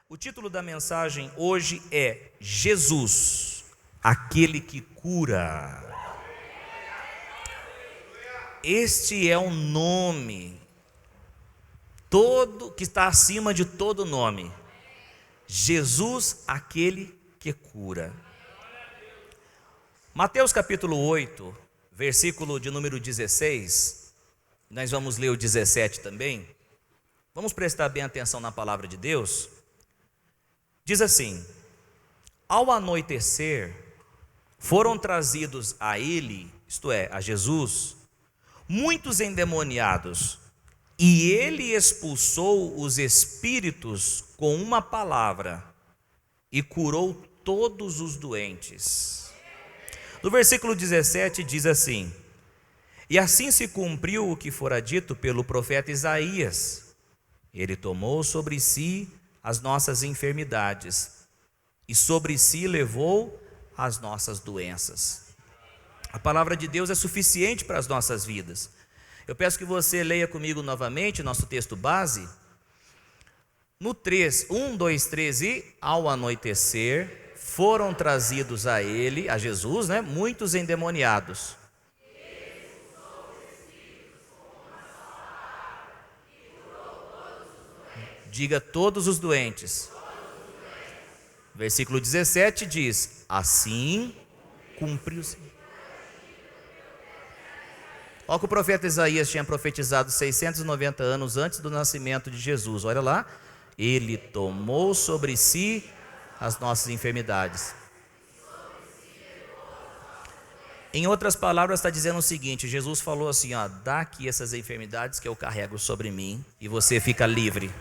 O título da mensagem hoje é Jesus, aquele que cura. Este é um nome todo que está acima de todo nome. Jesus, aquele que cura. Mateus capítulo 8, versículo de número 16, nós vamos ler o 17 também. Vamos prestar bem atenção na palavra de Deus. Diz assim: ao anoitecer, foram trazidos a ele, isto é, a Jesus, muitos endemoniados, e ele expulsou os espíritos com uma palavra e curou todos os doentes. No versículo 17 diz assim: e assim se cumpriu o que fora dito pelo profeta Isaías. Ele tomou sobre si as nossas enfermidades e sobre si levou as nossas doenças. A palavra de Deus é suficiente para as nossas vidas. Eu peço que você leia comigo novamente nosso texto base. No 3, 1, 2, 3, e ao anoitecer foram trazidos a ele, a Jesus, muitos endemoniados. Diga todos os doentes. Versículo 17 diz: assim cumpriu-se. Olha que o profeta Isaías tinha profetizado 690 anos antes do nascimento de Jesus. Olha lá. Ele tomou sobre si as nossas enfermidades. Em outras palavras, está dizendo o seguinte: Jesus falou assim, dá aqui essas enfermidades que eu carrego sobre mim e você fica livre.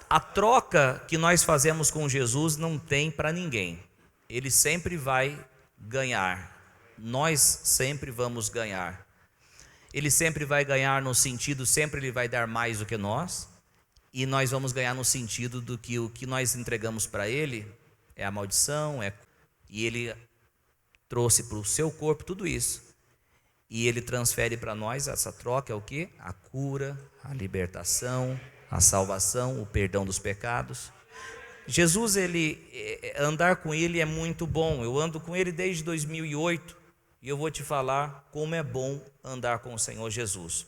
A troca que nós fazemos com Jesus não tem para ninguém. Ele sempre vai ganhar. Nós sempre vamos ganhar. Ele sempre vai ganhar no sentido, sempre ele vai dar mais do que nós. E nós vamos ganhar no sentido do que o que nós entregamos para ele é a maldição, e ele trouxe para o seu corpo tudo isso. E ele transfere para nós, essa troca é o quê? A cura, a libertação, a salvação, o perdão dos pecados. Jesus, andar com ele é muito bom. Eu ando com ele desde 2008 e eu vou te falar como é bom andar com o Senhor Jesus.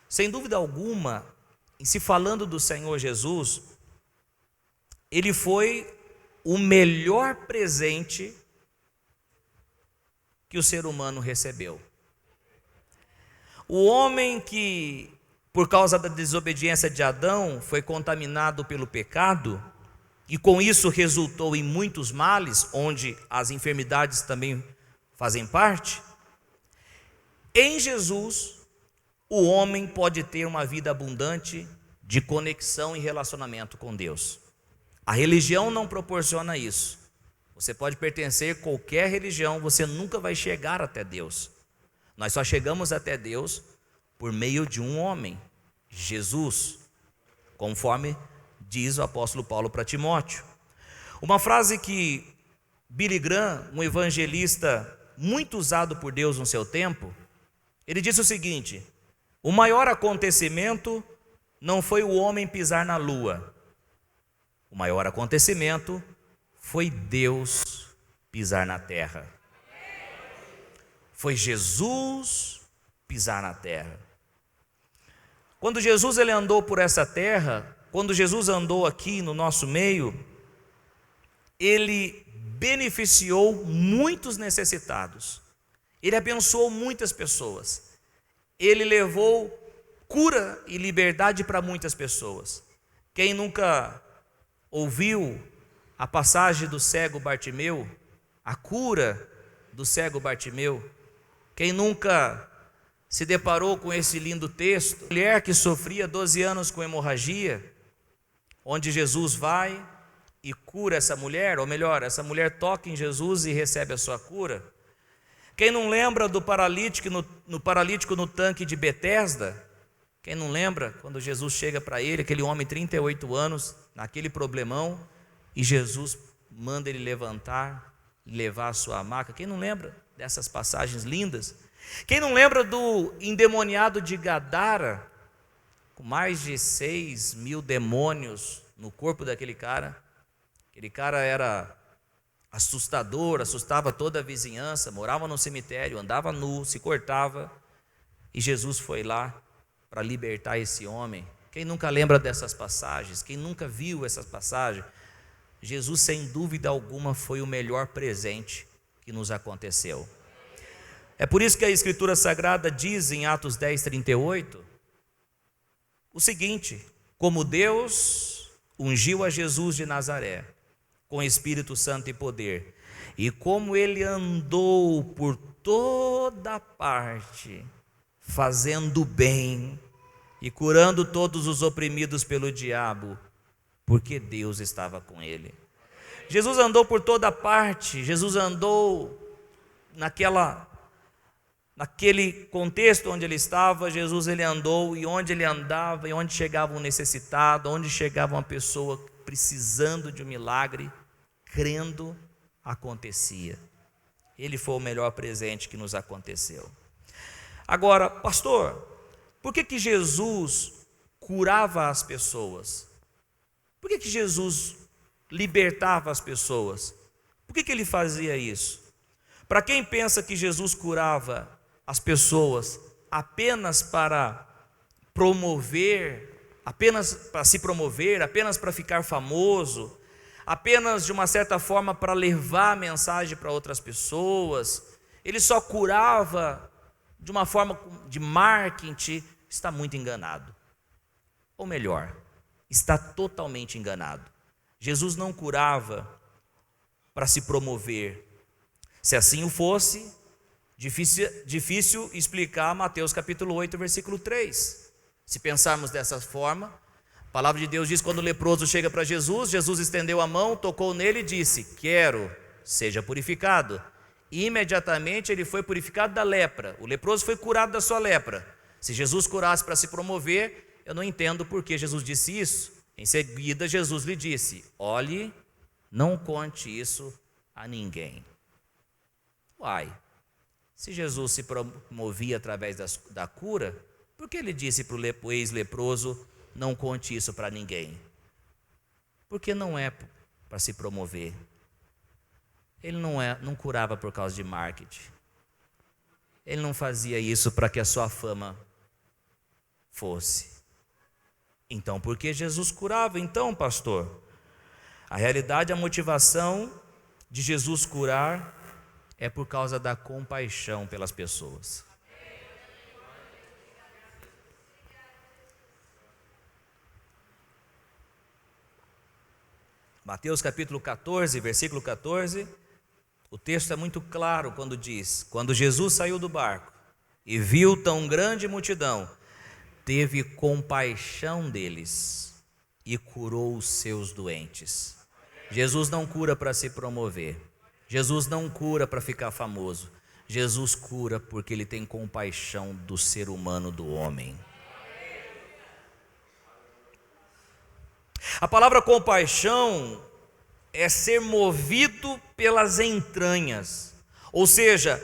Sem dúvida alguma, em se falando do Senhor Jesus, ele foi o melhor presente que o ser humano recebeu. O homem que, por causa da desobediência de Adão, foi contaminado pelo pecado, e com isso resultou em muitos males, onde as enfermidades também fazem parte. Em Jesus, o homem pode ter uma vida abundante de conexão e relacionamento com Deus. A religião não proporciona isso. Você pode pertencer a qualquer religião, você nunca vai chegar até Deus. Nós só chegamos até Deus por meio de um homem, Jesus, conforme diz o apóstolo Paulo para Timóteo. Uma frase que Billy Graham, um evangelista muito usado por Deus no seu tempo, ele disse o seguinte: o maior acontecimento não foi o homem pisar na lua. O maior acontecimento foi Deus pisar na terra. Foi Jesus pisar na terra. Quando Jesus ele andou por essa terra, quando Jesus andou aqui no nosso meio, ele beneficiou muitos necessitados. Ele abençoou muitas pessoas. Ele levou cura e liberdade para muitas pessoas. Quem nunca ouviu a passagem do cego Bartimeu, a cura do cego Bartimeu? Quem nunca se deparou com esse lindo texto? Mulher que sofria 12 anos com hemorragia, onde Jesus vai e cura essa mulher, ou melhor, essa mulher toca em Jesus e recebe a sua cura. Quem não lembra do paralítico no tanque de Betesda? Quem não lembra quando Jesus chega para ele, aquele homem 38 anos, naquele problemão, e Jesus manda ele levantar e levar a sua maca? Quem não lembra dessas passagens lindas? Quem não lembra do endemoniado de Gadara, com mais de 6.000 demônios no corpo daquele cara. Aquele cara era assustador, assustava toda a vizinhança, morava no cemitério, andava nu, se cortava. E Jesus foi lá para libertar esse homem. Quem nunca lembra dessas passagens? Quem nunca viu essas passagens? Jesus, sem dúvida alguma, foi o melhor presente que nos aconteceu. É por isso que a Escritura Sagrada diz em Atos 10:38 o seguinte: como Deus ungiu a Jesus de Nazaré com Espírito Santo e poder, e como ele andou por toda parte, fazendo bem e curando todos os oprimidos pelo diabo, porque Deus estava com ele. Jesus andou por toda parte, Jesus andou naquele contexto onde ele estava. Jesus ele andou, e onde ele andava, e onde chegava um necessitado, onde chegava uma pessoa precisando de um milagre, crendo, acontecia. Ele foi o melhor presente que nos aconteceu. Agora, pastor, por que Jesus curava as pessoas? Por que Jesus libertava as pessoas? Por que ele fazia isso? Para quem pensa que Jesus curava as pessoas apenas para promover, apenas para se promover, apenas para ficar famoso, apenas de uma certa forma para levar a mensagem para outras pessoas, ele só curava de uma forma de marketing, está muito enganado. Ou melhor, está totalmente enganado. Jesus não curava para se promover. Se assim o fosse, difícil explicar Mateus capítulo 8, versículo 3. Se pensarmos dessa forma, a palavra de Deus diz: quando o leproso chega para Jesus, Jesus estendeu a mão, tocou nele e disse: quero, seja purificado. E imediatamente ele foi purificado da lepra. O leproso foi curado da sua lepra. Se Jesus curasse para se promover, eu não entendo por que Jesus disse isso. Em seguida, Jesus lhe disse: olhe, não conte isso a ninguém. Uai, se Jesus se promovia através da cura, por que ele disse para o ex-leproso: não conte isso para ninguém? Porque não é para se promover. Ele não curava por causa de marketing. Ele não fazia isso para que a sua fama fosse. Então, por que Jesus curava então, pastor? A realidade, a motivação de Jesus curar é por causa da compaixão pelas pessoas. Mateus capítulo 14, versículo 14, o texto é muito claro quando diz: quando Jesus saiu do barco e viu tão grande multidão, teve compaixão deles e curou os seus doentes. Jesus não cura para se promover. Jesus não cura para ficar famoso. Jesus cura porque ele tem compaixão do ser humano, do homem. A palavra compaixão é ser movido pelas entranhas, ou seja,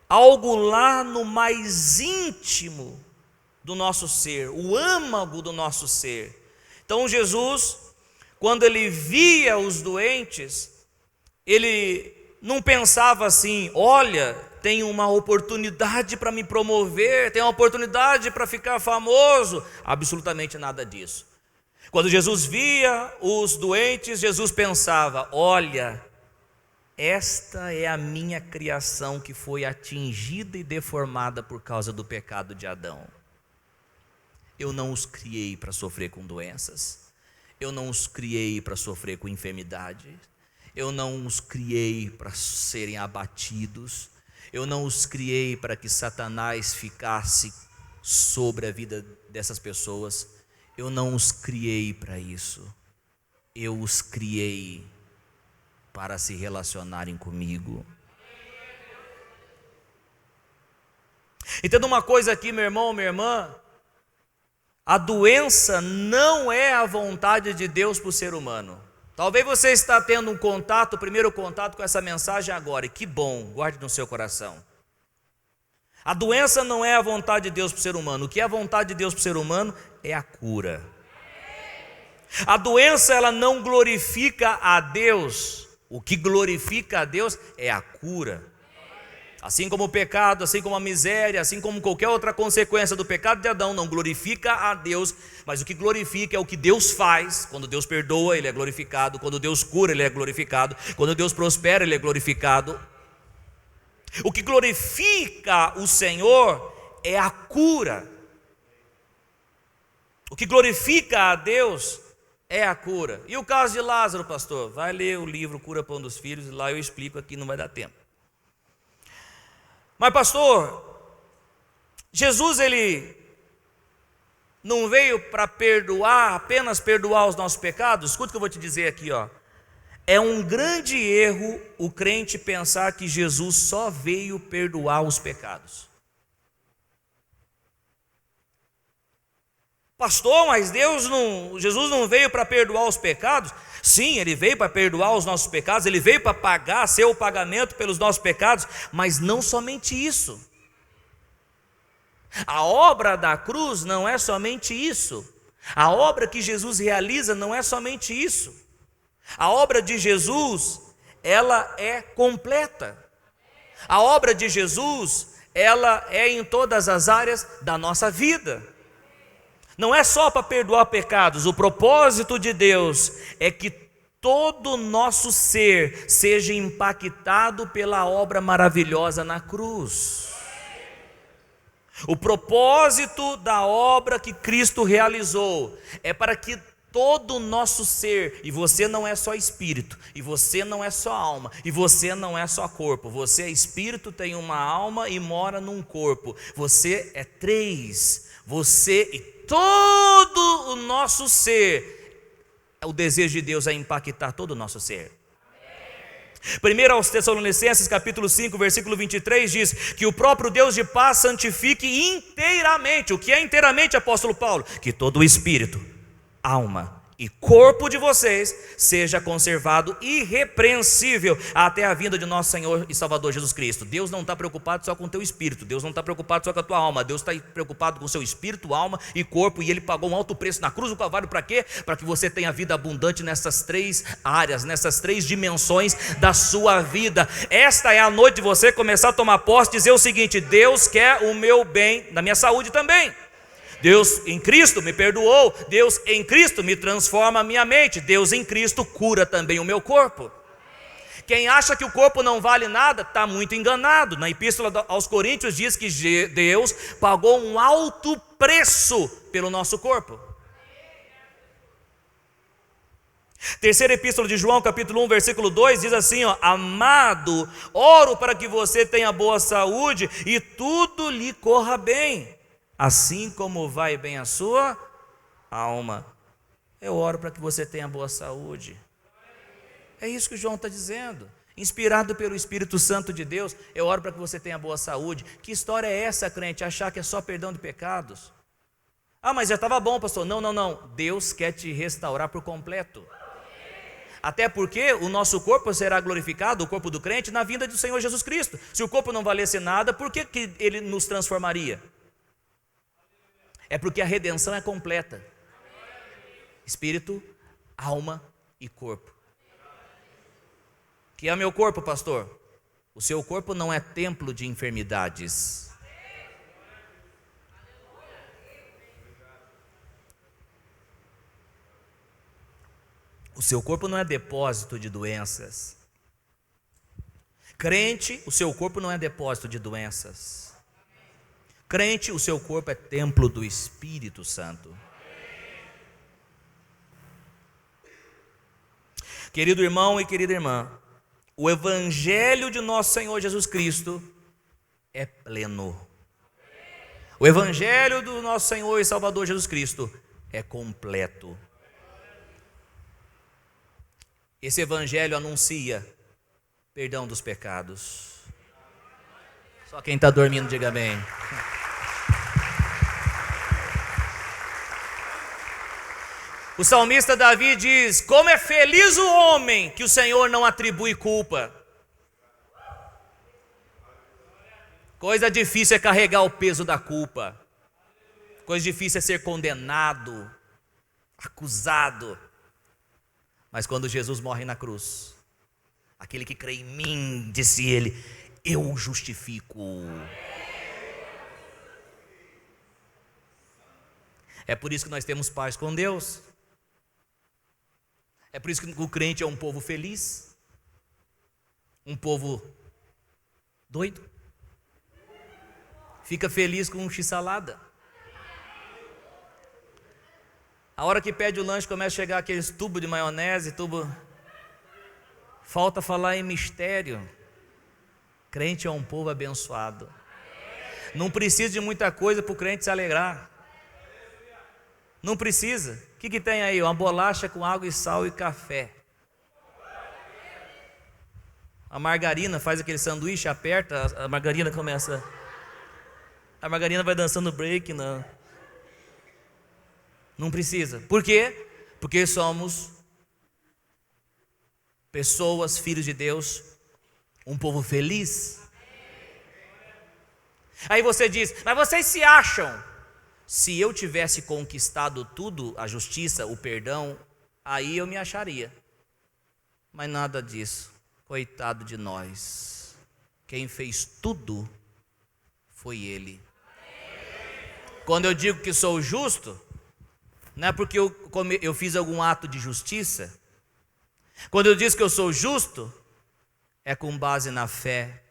algo lá no mais íntimo do nosso ser, o âmago do nosso ser. Então Jesus, quando ele via os doentes, ele não pensava assim: olha, tem uma oportunidade para me promover, tem uma oportunidade para ficar famoso. Absolutamente nada disso. Quando Jesus via os doentes, Jesus pensava: olha, esta é a minha criação que foi atingida e deformada por causa do pecado de Adão. Eu não os criei para sofrer com doenças, eu não os criei para sofrer com enfermidade, eu não os criei para serem abatidos, eu não os criei para que Satanás ficasse sobre a vida dessas pessoas. Eu não os criei para isso. Eu os criei para se relacionarem comigo. Entenda uma coisa aqui, meu irmão, minha irmã: a doença não é a vontade de Deus para o ser humano. Talvez você está tendo o primeiro contato com essa mensagem agora, e que bom, guarde no seu coração. A doença não é a vontade de Deus para o ser humano. O que é a vontade de Deus para o ser humano é a cura. A doença, ela não glorifica a Deus. O que glorifica a Deus é a cura. Assim como o pecado, assim como a miséria, assim como qualquer outra consequência do pecado de Adão não glorifica a Deus, mas o que glorifica é o que Deus faz. Quando Deus perdoa, Ele é glorificado. Quando Deus cura, Ele é glorificado. Quando Deus prospera, Ele é glorificado. O que glorifica o Senhor é a cura. O que glorifica a Deus é a cura. E o caso de Lázaro, pastor? Vai ler o livro Cura Pão dos Filhos, e lá eu explico, aqui não vai dar tempo. Mas pastor, Jesus ele não veio para perdoar, apenas perdoar os nossos pecados? Escuta o que eu vou te dizer aqui, ó. É um grande erro o crente pensar que Jesus só veio perdoar os pecados. Pastor, mas Jesus não veio para perdoar os pecados? Sim, Ele veio para perdoar os nossos pecados, Ele veio para pagar, ser o pagamento pelos nossos pecados, mas não somente isso. A obra da cruz não é somente isso. A obra que Jesus realiza não é somente isso. A obra de Jesus, ela é completa. A obra de Jesus, ela é em todas as áreas da nossa vida. Não é só para perdoar pecados. O propósito de Deus é que todo o nosso ser seja impactado pela obra maravilhosa na cruz. O propósito da obra que Cristo realizou é para que todo o nosso ser, e você não é só espírito, e você não é só alma, e você não é só corpo, você é espírito, tem uma alma e mora num corpo, você é três, você e todo o nosso ser, o desejo de Deus é impactar todo o nosso ser. 1 aos Tessalonicenses capítulo 5 versículo 23 diz que o próprio Deus de paz santifique inteiramente. O que é inteiramente, apóstolo Paulo? Que todo o espírito, alma e corpo de vocês seja conservado irrepreensível até a vinda de nosso Senhor e Salvador Jesus Cristo. Deus não está preocupado só com o teu espírito, Deus não está preocupado só com a tua alma, Deus está preocupado com o seu espírito, alma e corpo, e Ele pagou um alto preço na cruz do Calvário para quê? Para que você tenha vida abundante nessas três áreas, nessas três dimensões da sua vida. Esta é a noite de você começar a tomar posse e dizer o seguinte: Deus quer o meu bem, na minha saúde também. Deus em Cristo me perdoou, Deus em Cristo me transforma a minha mente, Deus em Cristo cura também o meu corpo. Quem acha que o corpo não vale nada, está muito enganado. Na Epístola aos Coríntios diz que Deus pagou um alto preço pelo nosso corpo. Terceira Epístola de João, capítulo 1, versículo 2, diz assim, ó: amado, oro para que você tenha boa saúde e tudo lhe corra bem, assim como vai bem a sua alma. Eu oro para que você tenha boa saúde. É isso que João está dizendo. Inspirado pelo Espírito Santo de Deus, eu oro para que você tenha boa saúde. Que história é essa, crente? Achar que é só perdão de pecados? Ah, mas já estava bom, pastor. Não. Deus quer te restaurar por completo. Até porque o nosso corpo será glorificado, o corpo do crente, na vinda do Senhor Jesus Cristo. Se o corpo não valesse nada, por que Ele nos transformaria? É porque a redenção é completa. Espírito, alma e corpo. Que é meu corpo, pastor? O seu corpo não é templo de enfermidades. O seu corpo não é depósito de doenças. Crente, o seu corpo não é depósito de doenças. Crente, o seu corpo é templo do Espírito Santo. Querido irmão e querida irmã, o Evangelho de nosso Senhor Jesus Cristo é pleno. O Evangelho do nosso Senhor e Salvador Jesus Cristo é completo. Esse Evangelho anuncia perdão dos pecados. Só quem está dormindo diga amém. O salmista Davi diz: como é feliz o homem que o Senhor não atribui culpa. Coisa difícil é carregar o peso da culpa. Coisa difícil é ser condenado. acusado. Mas quando Jesus morre na cruz, aquele que crê em mim, disse ele, eu o justifico. É por isso que nós temos paz com Deus. É por isso que o crente é um povo feliz, um povo doido. Fica feliz com um x-salada. A hora que pede o lanche, começa a chegar aqueles tubos de maionese, Falta falar em mistério. Crente é um povo abençoado. Não precisa de muita coisa para o crente se alegrar. Não precisa. O que tem aí? Uma bolacha com água e sal e café. A margarina faz aquele sanduíche, aperta, a margarina começa. A margarina vai dançando break, não precisa. Por quê? Porque somos pessoas, filhos de Deus, um povo feliz. Aí você diz, mas vocês se acham? Se eu tivesse conquistado tudo, a justiça, o perdão, aí eu me acharia. Mas nada disso. Coitado de nós. Quem fez tudo foi Ele. Quando eu digo que sou justo, não é porque eu fiz algum ato de justiça. Quando eu digo que eu sou justo, é com base na fé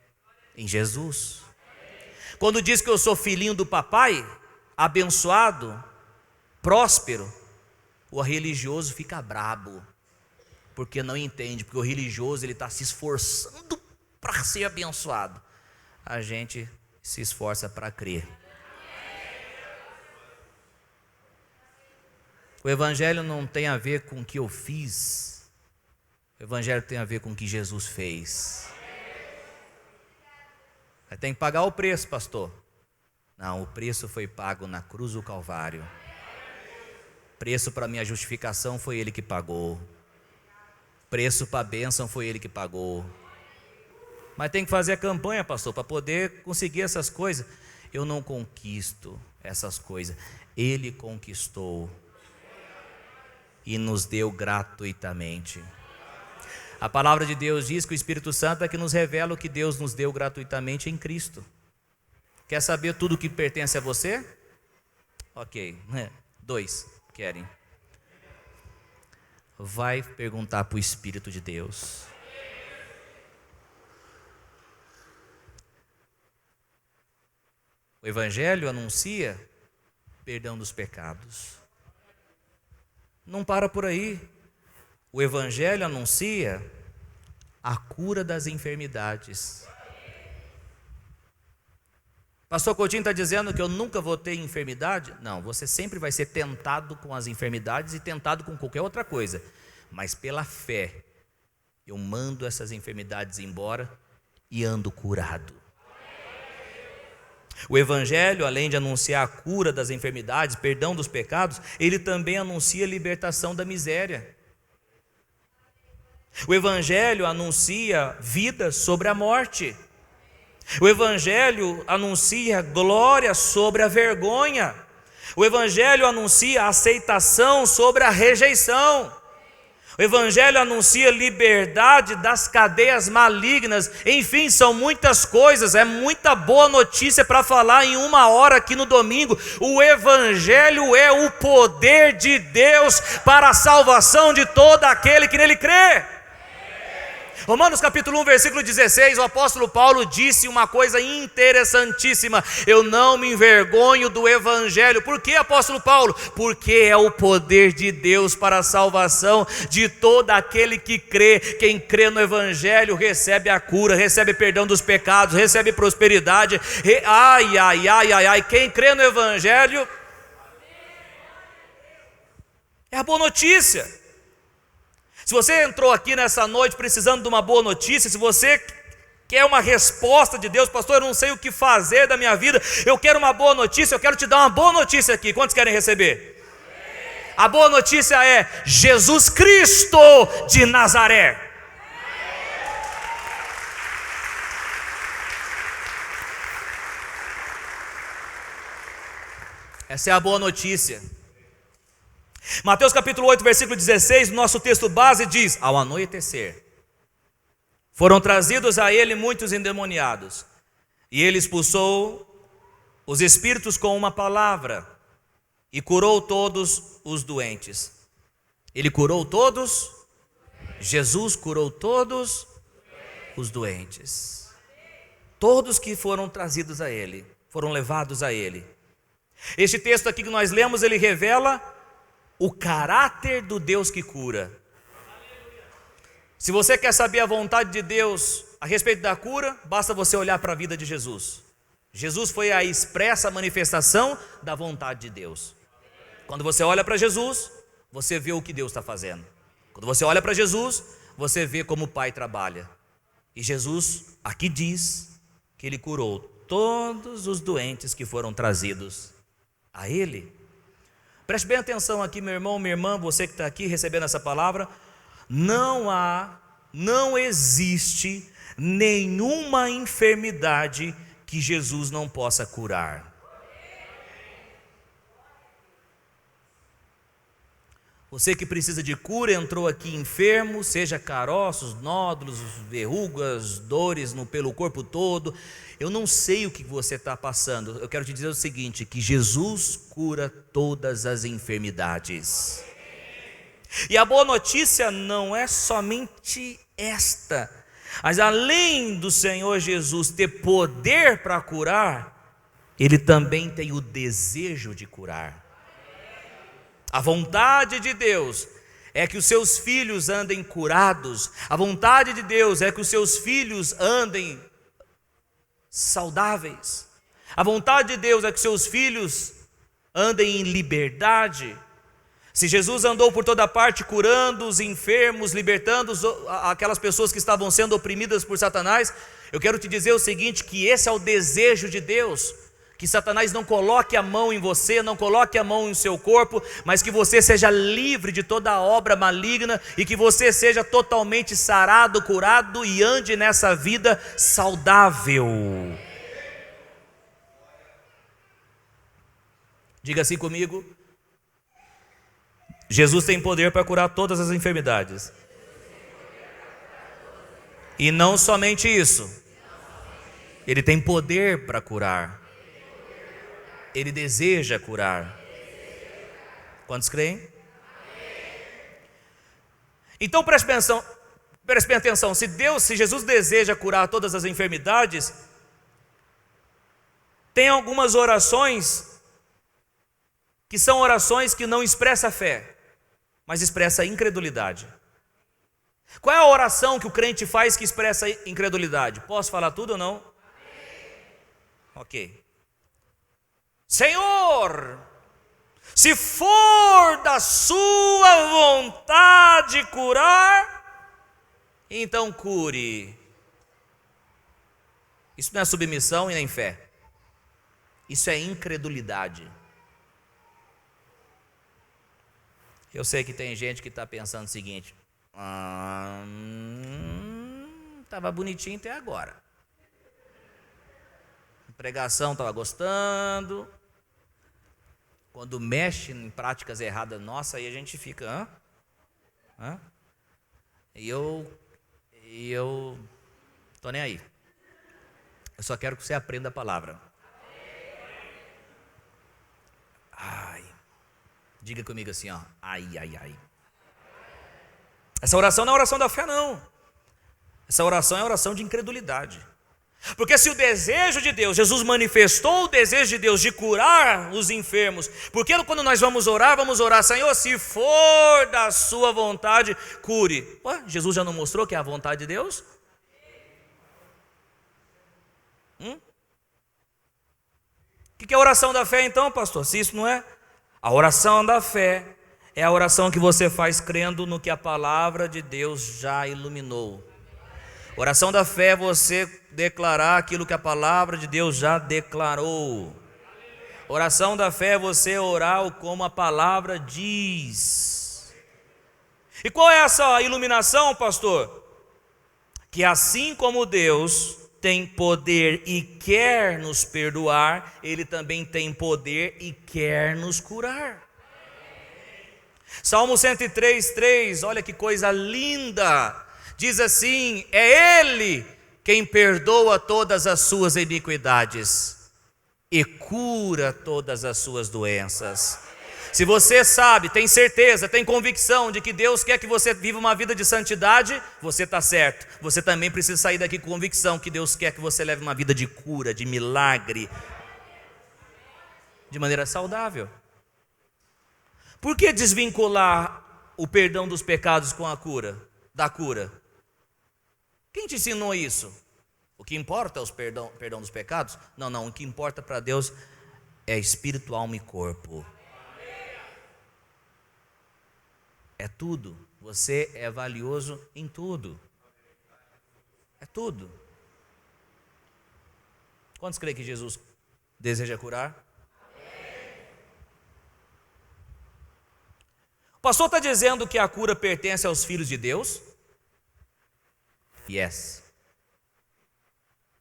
em Jesus. Quando diz que eu sou filhinho do papai, abençoado, próspero, o religioso fica brabo, porque não entende, porque o religioso ele está se esforçando para ser abençoado. A gente se esforça para crer. O evangelho não tem a ver com o que eu fiz, o evangelho tem a ver com o que Jesus fez. Tem que pagar o preço, pastor. Não, o preço foi pago na cruz do Calvário. Preço para minha justificação foi Ele que pagou. Preço para a bênção foi Ele que pagou. Mas tem que fazer a campanha, pastor, para poder conseguir essas coisas. Eu não conquisto essas coisas. Ele conquistou e nos deu gratuitamente. A palavra de Deus diz que o Espírito Santo é que nos revela o que Deus nos deu gratuitamente em Cristo. Quer saber tudo o que pertence a você? Ok, 2 querem. Vai perguntar para o Espírito de Deus. O Evangelho anuncia perdão dos pecados. Não para por aí. O Evangelho anuncia a cura das enfermidades. Pastor Coutinho está dizendo que eu nunca vou ter enfermidade? Não, você sempre vai ser tentado com as enfermidades e tentado com qualquer outra coisa. Mas pela fé, eu mando essas enfermidades embora e ando curado. O Evangelho, além de anunciar a cura das enfermidades, perdão dos pecados, ele também anuncia a libertação da miséria. O Evangelho anuncia vida sobre a morte. O Evangelho anuncia glória sobre a vergonha. O Evangelho anuncia aceitação sobre a rejeição. O Evangelho anuncia liberdade das cadeias malignas. Enfim, são muitas coisas, é muita boa notícia para falar em 1 hora aqui no domingo. O Evangelho é o poder de Deus para a salvação de todo aquele que nele crê. Romanos capítulo 1, versículo 16, o apóstolo Paulo disse uma coisa interessantíssima: eu não me envergonho do Evangelho. Por que, apóstolo Paulo? Porque é o poder de Deus para a salvação de todo aquele que crê. Quem crê no Evangelho recebe a cura, recebe perdão dos pecados, recebe prosperidade. Quem crê no Evangelho é a boa notícia. Se você entrou aqui nessa noite precisando de uma boa notícia, se você quer uma resposta de Deus, pastor, eu não sei o que fazer da minha vida, eu quero uma boa notícia, eu quero te dar uma boa notícia aqui. Quantos querem receber? A boa notícia é Jesus Cristo de Nazaré. Essa é a boa notícia. Mateus capítulo 8, versículo 16, nosso texto base diz: ao anoitecer, foram trazidos a ele muitos endemoniados, e ele expulsou os espíritos com uma palavra, e curou todos os doentes. Ele curou todos, Jesus curou todos os doentes. Todos que foram trazidos a ele, foram levados a ele. Este texto aqui que nós lemos, ele revela o caráter do Deus que cura. Se você quer saber a vontade de Deus a respeito da cura, basta você olhar para a vida de Jesus. Jesus foi a expressa manifestação da vontade de Deus. Quando você olha para Jesus, você vê o que Deus está fazendo. Quando você olha para Jesus, você vê como o Pai trabalha. E Jesus aqui diz que ele curou todos os doentes que foram trazidos a ele. Preste bem atenção aqui, meu irmão, minha irmã, você que está aqui recebendo essa palavra. Não existe nenhuma enfermidade que Jesus não possa curar. Você que precisa de cura, entrou aqui enfermo, seja caroços, nódulos, verrugas, dores pelo corpo todo. Eu não sei o que você está passando. Eu quero te dizer o seguinte, que Jesus cura todas as enfermidades. E a boa notícia não é somente esta, mas além do Senhor Jesus ter poder para curar, Ele também tem o desejo de curar. A vontade de Deus é que os seus filhos andem curados. A vontade de Deus é que os seus filhos andem saudáveis. A vontade de Deus é que os seus filhos andem em liberdade. Se Jesus andou por toda parte curando os enfermos, libertando aquelas pessoas que estavam sendo oprimidas por Satanás, eu quero te dizer o seguinte, que esse é o desejo de Deus. Que Satanás não coloque a mão em você, não coloque a mão em seu corpo, mas que você seja livre de toda obra maligna e que você seja totalmente sarado, curado e ande nessa vida saudável. Diga assim comigo: Jesus tem poder para curar todas as enfermidades. E não somente isso, Ele tem poder para curar. Ele deseja curar. Quantos creem? Então preste bem atenção. Se Jesus deseja curar todas as enfermidades, tem algumas orações que são orações que não expressam fé, mas expressa incredulidade. Qual é a oração que o crente faz que expressa incredulidade? Posso falar tudo ou não? Ok. Senhor, se for da sua vontade curar, então cure. Isso não é submissão e nem fé. Isso é incredulidade. Eu sei que tem gente que está pensando o seguinte: estava bonitinho até agora. A pregação estava gostando. Quando mexe em práticas erradas, nossa, aí a gente fica, E eu tô nem aí. Eu só quero que você aprenda a palavra. Ai. Diga comigo assim, ó. Ai. Essa oração não é oração da fé, não. Essa oração é oração de incredulidade. Porque se o desejo de Deus, Jesus manifestou o desejo de Deus de curar os enfermos, porque quando nós vamos orar, Senhor, se for da sua vontade, cure. Ué, Jesus já não mostrou que é a vontade de Deus? O que é a oração da fé então, pastor? Se isso não é? A oração da fé é a oração que você faz crendo no que a palavra de Deus já iluminou. Oração da fé é você declarar aquilo que a palavra de Deus já declarou. Oração da fé é você orar como a palavra diz. E qual é essa iluminação, pastor? Que assim como Deus tem poder e quer nos perdoar, Ele também tem poder e quer nos curar. Salmo 103:3, olha que coisa linda, diz assim: é Ele quem perdoa todas as suas iniquidades e cura todas as suas doenças. Se você sabe, tem certeza, tem convicção de que Deus quer que você viva uma vida de santidade, você está certo. Você também precisa sair daqui com convicção que Deus quer que você leve uma vida de cura, de milagre, de maneira saudável. Por que desvincular o perdão dos pecados com a cura, da cura? Quem te ensinou isso? O que importa é o perdão dos pecados? Não, o que importa para Deus é espírito, alma e corpo. É tudo. Você é valioso em tudo. É tudo. Quantos creem que Jesus deseja curar? O pastor está dizendo que a cura pertence aos filhos de Deus? Yes.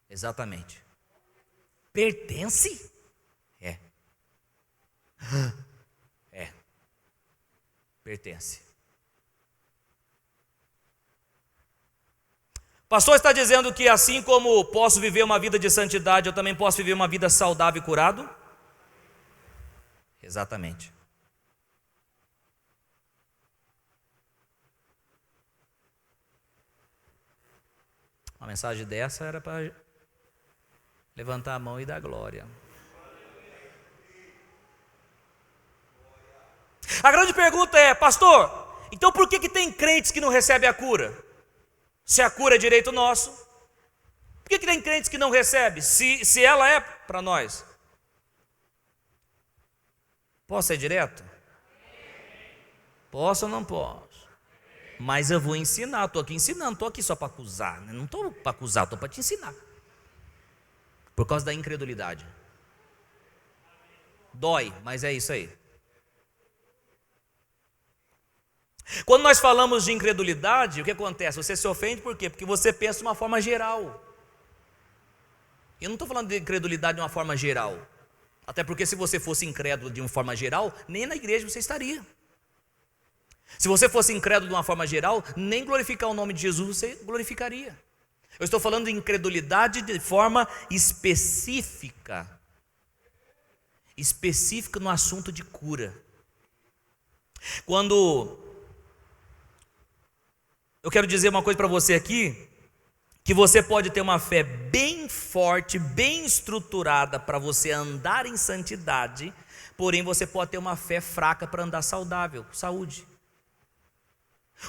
Exatamente. Pertence? É. Pertence. O pastor está dizendo que assim como posso viver uma vida de santidade, eu também posso viver uma vida saudável e curado? Exatamente. Uma mensagem dessa era para levantar a mão e dar glória. A grande pergunta é, pastor, então por que tem crentes que não recebem a cura? Se a cura é direito nosso, por que tem crentes que não recebem? Se ela é para nós. Posso ser direto? Posso ou não posso? Mas eu vou ensinar, estou aqui ensinando, estou aqui só para acusar, não estou para acusar, estou para te ensinar. Por causa da incredulidade. Dói, mas é isso aí. Quando nós falamos de incredulidade, o que acontece? Você se ofende por quê? Porque você pensa de uma forma geral. Eu não estou falando de incredulidade de uma forma geral. Até porque se você fosse incrédulo de uma forma geral, nem na igreja você estaria. Se você fosse incrédulo de uma forma geral, nem glorificar o nome de Jesus você glorificaria. Eu estou falando de incredulidade de forma específica. Específica no assunto de cura. Eu quero dizer uma coisa para você aqui, que você pode ter uma fé bem forte, bem estruturada para você andar em santidade, porém você pode ter uma fé fraca para andar saudável, saúde.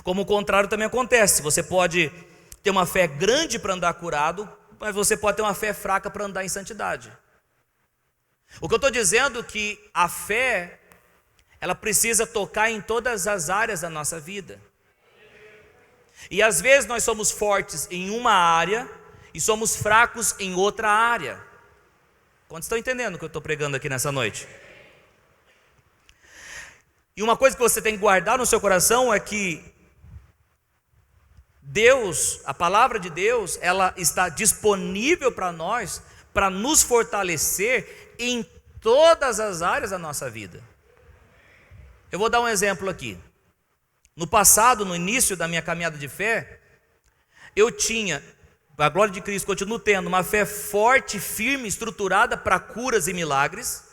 Como o contrário também acontece, você pode ter uma fé grande para andar curado, mas você pode ter uma fé fraca para andar em santidade. O que eu estou dizendo é que a fé, ela precisa tocar em todas as áreas da nossa vida. E às vezes nós somos fortes em uma área e somos fracos em outra área. Quantos estão entendendo o que eu estou pregando aqui nessa noite? E uma coisa que você tem que guardar no seu coração é que Deus, a palavra de Deus, ela está disponível para nós, para nos fortalecer em todas as áreas da nossa vida. Eu vou dar um exemplo aqui. No passado, no início da minha caminhada de fé, eu tinha, a glória de Cristo, continuo tendo uma fé forte, firme, estruturada para curas e milagres.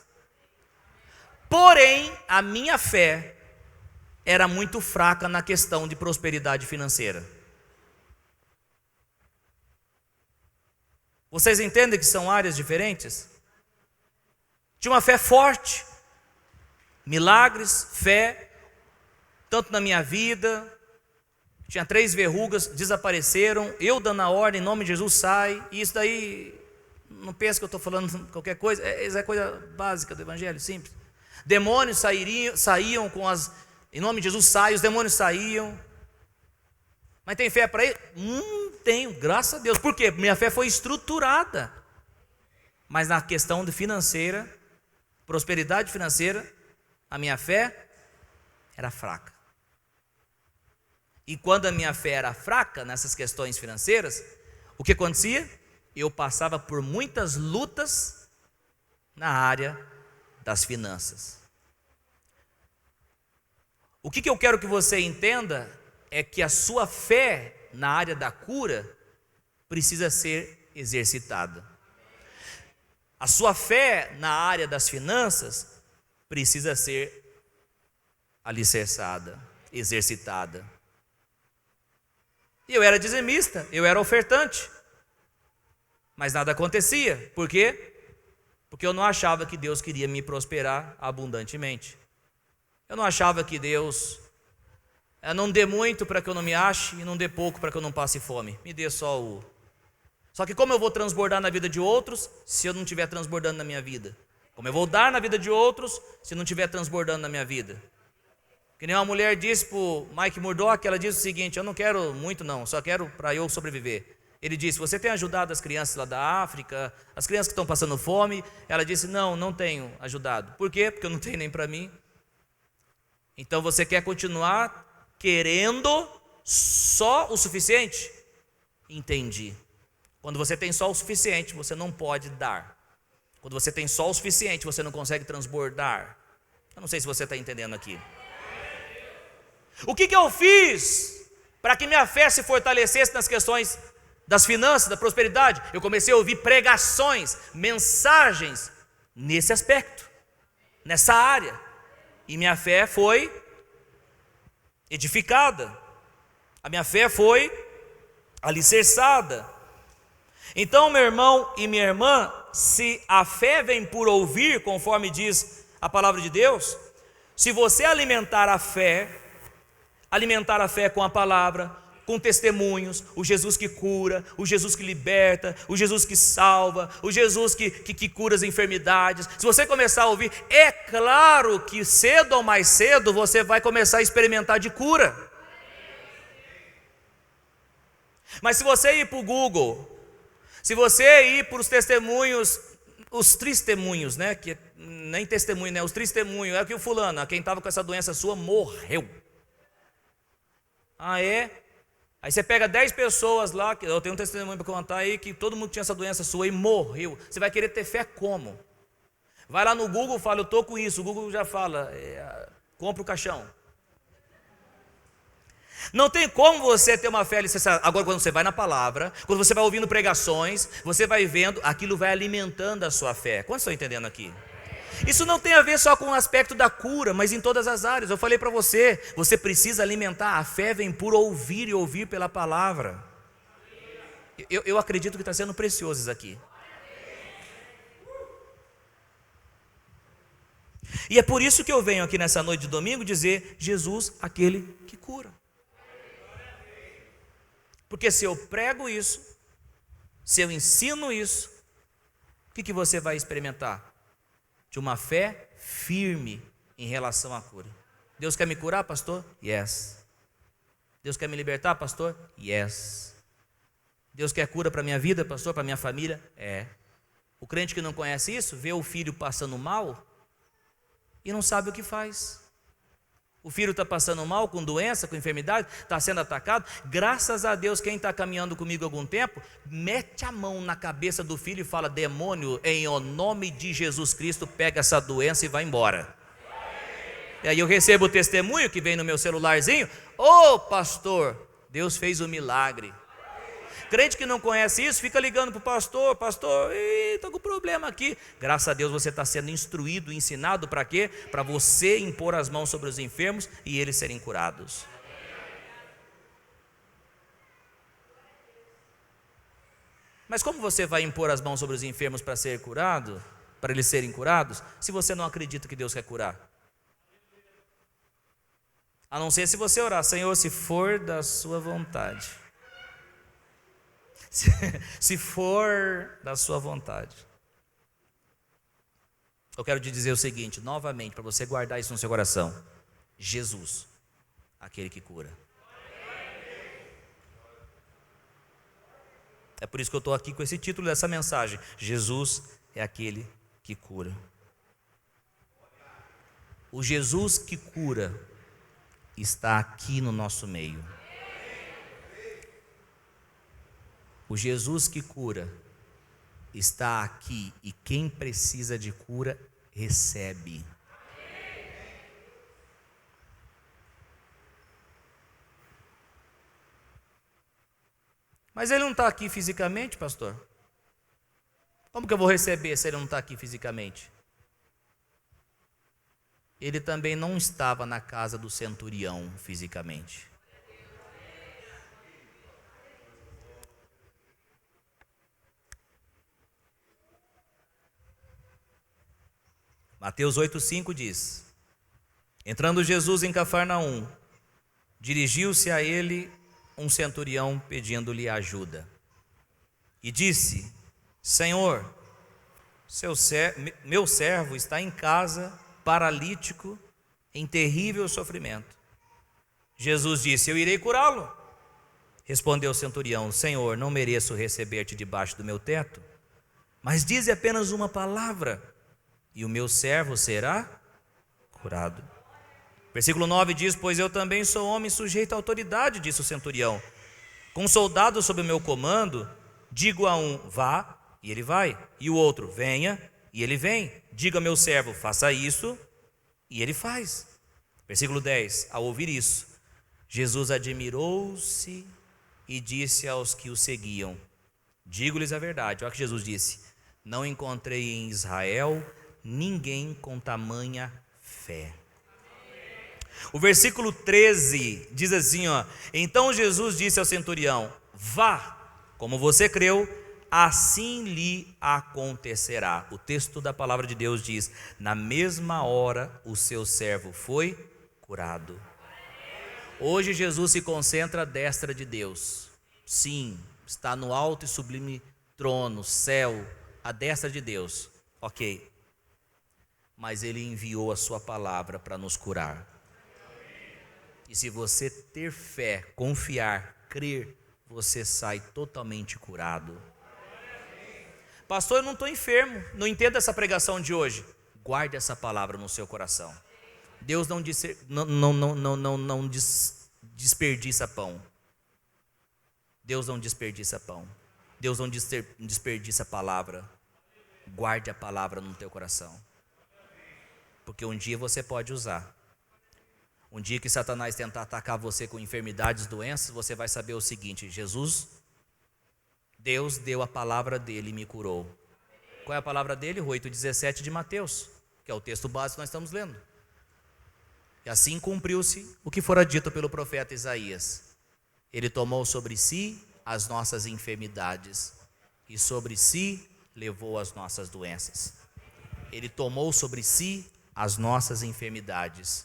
Porém, a minha fé era muito fraca na questão de prosperidade financeira. Vocês entendem que são áreas diferentes? Tinha uma fé forte, milagres, fé, tanto na minha vida, tinha 3 verrugas, desapareceram, eu dando a ordem, em nome de Jesus sai, e isso daí, não pensa que eu estou falando qualquer coisa, isso é coisa básica do evangelho, simples. Demônios saíam com as, em nome de Jesus sai, os demônios saíam. Mas tem fé para isso? Tenho, graças a Deus. Por quê? Minha fé foi estruturada. Mas na questão de financeira, prosperidade financeira, a minha fé era fraca. E quando a minha fé era fraca nessas questões financeiras, o que acontecia? Eu passava por muitas lutas na área das finanças. O que eu quero que você entenda é que a sua fé na área da cura precisa ser exercitada. A sua fé na área das finanças precisa ser alicerçada, exercitada. E eu era dizimista, eu era ofertante, mas nada acontecia. Por quê? Porque eu não achava que Deus queria me prosperar abundantemente. Eu não achava que Deus não dê muito para que eu não me ache e não dê pouco para que eu não passe fome. Me dê só o... Só que como eu vou transbordar na vida de outros se eu não estiver transbordando na minha vida? Como eu vou dar na vida de outros se não estiver transbordando na minha vida? Que nem uma mulher disse para o Mike Murdock, ela disse o seguinte: eu não quero muito não, só quero para eu sobreviver. Ele disse: você tem ajudado as crianças lá da África, as crianças que estão passando fome? Ela disse: não tenho ajudado. Por quê? Porque eu não tenho nem para mim. Então você quer continuar querendo só o suficiente? Entendi. Quando você tem só o suficiente, você não pode dar. Quando você tem só o suficiente, você não consegue transbordar. Eu não sei se você está entendendo aqui. O que eu fiz para que minha fé se fortalecesse nas questões das finanças, da prosperidade? Eu comecei a ouvir pregações, mensagens nesse aspecto, nessa área. E minha fé foi edificada. A minha fé foi alicerçada. Então, meu irmão e minha irmã, se a fé vem por ouvir, conforme diz a palavra de Deus, se você alimentar a fé com a palavra, com testemunhos, o Jesus que cura, o Jesus que liberta, o Jesus que salva, o Jesus que cura as enfermidades, se você começar a ouvir, é claro que cedo ou mais cedo você vai começar a experimentar de cura. Mas se você ir para o Google, se você ir para os testemunhos, os testemunhos, né? Que nem testemunho, né? Os testemunhos, é que o fulano, quem estava com essa doença sua, morreu. Ah, é? Aí você pega 10 pessoas lá, eu tenho um testemunho para contar aí, que todo mundo tinha essa doença sua e morreu. Você vai querer ter fé como? Vai lá no Google, fala, eu estou com isso. O Google já fala, compra o caixão. Não tem como você ter uma fé alicerçada. Agora, quando você vai na palavra, quando você vai ouvindo pregações, você vai vendo, aquilo vai alimentando a sua fé. Quantos estão entendendo aqui? Isso não tem a ver só com o aspecto da cura, mas em todas as áreas. Eu falei para você, você precisa alimentar. A fé vem por ouvir e ouvir pela palavra. Eu acredito que está sendo precioso isso aqui. E é por isso que eu venho aqui nessa noite de domingo dizer: Jesus, aquele que cura. Porque se eu prego isso, se eu ensino isso, o que você vai experimentar? De uma fé firme em relação à cura. Deus quer me curar, pastor? Yes. Deus quer me libertar, pastor? Yes. Deus quer cura para a minha vida, pastor, para a minha família? É. O crente que não conhece isso, vê o filho passando mal e não sabe o que faz. O filho está passando mal, com doença, com enfermidade, está sendo atacado. Graças a Deus, quem está caminhando comigo há algum tempo, mete a mão na cabeça do filho e fala: demônio, em o nome de Jesus Cristo, pega essa doença e vai embora. E aí eu recebo o testemunho que vem no meu celularzinho: ô pastor, Deus fez um milagre. Crente que não conhece isso, fica ligando para o pastor: pastor, estou com problema aqui. Graças a Deus você está sendo instruído, ensinado para quê? Para você impor as mãos sobre os enfermos e eles serem curados. Mas como você vai impor as mãos sobre os enfermos para ser curado, para eles serem curados, se você não acredita que Deus quer curar? A não ser se você orar: Senhor, se for da sua vontade. Se for da sua vontade. Eu quero te dizer o seguinte, novamente, para você guardar isso no seu coração: Jesus, aquele que cura. É por isso que eu estou aqui com esse título dessa mensagem: Jesus é aquele que cura. O Jesus que cura está aqui no nosso meio. O Jesus que cura está aqui, e quem precisa de cura, recebe. Mas ele não está aqui fisicamente, pastor? Como que eu vou receber se ele não está aqui fisicamente? Ele também não estava na casa do centurião fisicamente. Mateus 8,5 diz: entrando Jesus em Cafarnaum, dirigiu-se a ele um centurião pedindo-lhe ajuda. E disse: Senhor, meu servo está em casa, paralítico, em terrível sofrimento. Jesus disse: eu irei curá-lo. Respondeu o centurião: Senhor, não mereço receber-te debaixo do meu teto, mas dize apenas uma palavra, e o meu servo será curado. Versículo 9 diz: pois eu também sou homem sujeito à autoridade, disse o centurião. Com soldados sob o meu comando, digo a um: vá, e ele vai, e o outro: venha, e ele vem. Diga ao meu servo: faça isso, e ele faz. Versículo 10, ao ouvir isso, Jesus admirou-se e disse aos que o seguiam: digo-lhes a verdade. Olha o que Jesus disse: não encontrei em Israel ninguém com tamanha fé. O versículo 13 diz assim, ó: então Jesus disse ao centurião: vá, como você creu, assim lhe acontecerá. O texto da palavra de Deus diz: na mesma hora o seu servo foi curado. Hoje Jesus se concentra à destra de Deus. Sim, está no alto e sublime trono, céu, à destra de Deus. Ok. Mas Ele enviou a sua palavra para nos curar. E se você ter fé, confiar, crer, você sai totalmente curado. Pastor, eu não estou enfermo, não entendo essa pregação de hoje. Guarde essa palavra no seu coração. Deus não desperdiça pão. Deus não desperdiça pão. Deus não desperdiça palavra. Guarde a palavra no teu coração. Porque um dia você pode usar. Um dia que Satanás tentar atacar você com enfermidades, doenças, você vai saber o seguinte: Deus deu a palavra dele e me curou. Qual é a palavra dele? 8,17 de Mateus, que é o texto básico que nós estamos lendo. E assim cumpriu-se o que fora dito pelo profeta Isaías. Ele tomou sobre si as nossas enfermidades e sobre si levou as nossas doenças. Ele tomou sobre si as nossas enfermidades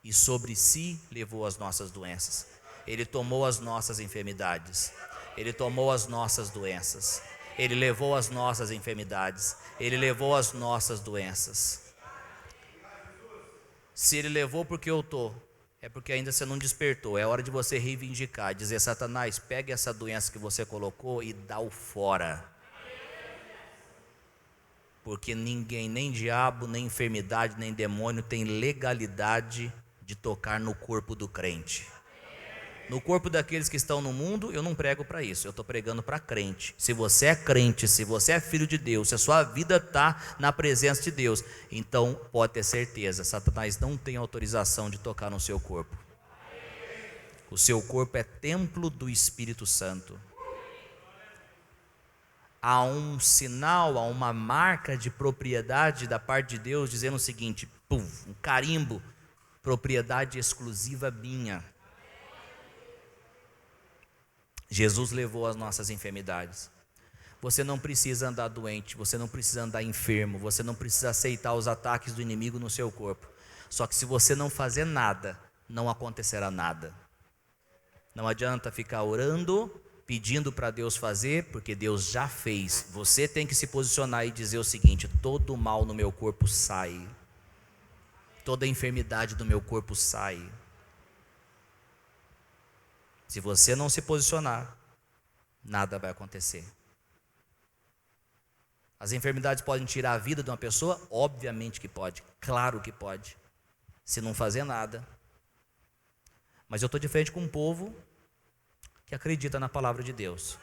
e sobre si levou as nossas doenças. Ele tomou as nossas enfermidades, Ele tomou as nossas doenças, Ele levou as nossas enfermidades, Ele levou as nossas doenças. Se Ele levou porque eu estou, é porque ainda você não despertou. É hora de você reivindicar, dizer: Satanás, pegue essa doença que você colocou e dá-o fora. Porque ninguém, nem diabo, nem enfermidade, nem demônio tem legalidade de tocar no corpo do crente. No corpo daqueles que estão no mundo, eu não prego para isso, eu estou pregando para crente. Se você é crente, se você é filho de Deus, se a sua vida está na presença de Deus, então pode ter certeza, Satanás não tem autorização de tocar no seu corpo. O seu corpo é templo do Espírito Santo. Há um sinal, há uma marca de propriedade da parte de Deus dizendo o seguinte: um carimbo, propriedade exclusiva minha. Jesus levou as nossas enfermidades. Você não precisa andar doente, você não precisa andar enfermo, você não precisa aceitar os ataques do inimigo no seu corpo. Só que se você não fazer nada, não acontecerá nada. Não adianta ficar orando, pedindo para Deus fazer, porque Deus já fez. Você tem que se posicionar e dizer o seguinte: todo o mal no meu corpo sai, toda enfermidade do meu corpo sai. Se você não se posicionar, nada vai acontecer. As enfermidades podem tirar a vida de uma pessoa? Obviamente que pode, claro que pode, se não fazer nada. Mas eu estou de frente com um povo que acredita na palavra de Deus.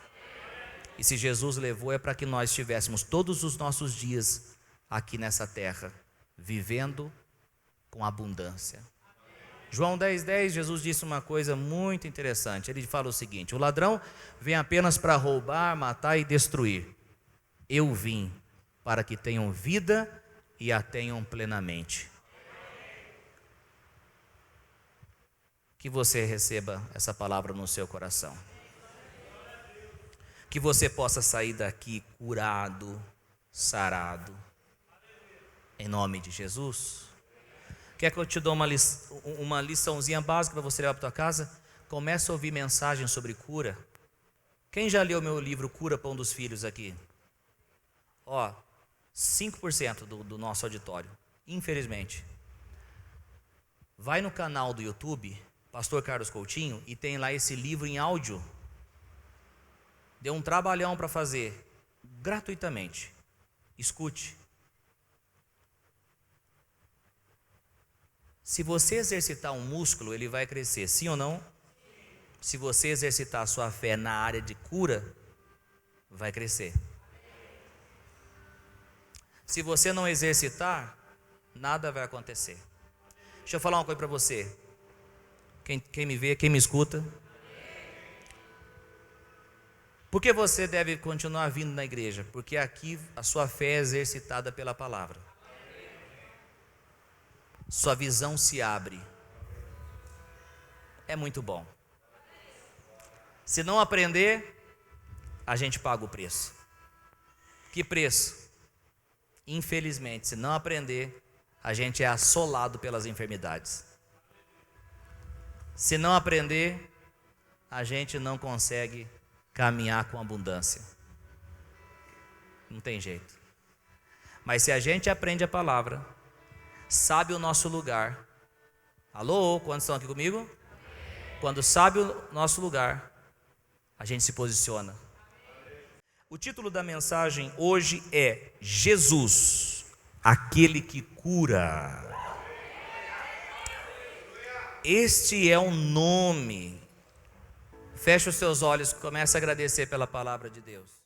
E se Jesus levou, é para que nós estivéssemos todos os nossos dias aqui nessa terra, vivendo com abundância. João 10,10, Jesus disse uma coisa muito interessante. Ele fala o seguinte: o ladrão vem apenas para roubar, matar e destruir. Eu vim para que tenham vida e a tenham plenamente. Que você receba essa palavra no seu coração. Que você possa sair daqui curado, sarado. Em nome de Jesus. Quer que eu te dou uma liçãozinha básica para você levar para tua casa? Comece a ouvir mensagens sobre cura. Quem já leu meu livro Cura Pão dos Filhos aqui? 5% do nosso auditório, infelizmente. Vai no canal do YouTube, Pastor Carlos Coutinho, e tem lá esse livro em áudio. Deu um trabalhão para fazer, gratuitamente. Escute. Se você exercitar um músculo, ele vai crescer, sim ou não? Se você exercitar a sua fé na área de cura, vai crescer. Se você não exercitar, nada vai acontecer. Deixa eu falar uma coisa para você. Quem me vê, quem me escuta. Por que você deve continuar vindo na igreja? Porque aqui a sua fé é exercitada pela palavra. Sua visão se abre. É muito bom. Se não aprender, a gente paga o preço. Que preço? Infelizmente, se não aprender, a gente é assolado pelas enfermidades. Se não aprender, a gente não consegue caminhar com abundância. Não tem jeito. Mas se a gente aprende a palavra, sabe o nosso lugar. Alô, quantos estão aqui comigo? Quando sabe o nosso lugar, a gente se posiciona. O título da mensagem hoje é Jesus, aquele que cura. Este é o nome. Feche os seus olhos e comece a agradecer pela palavra de Deus.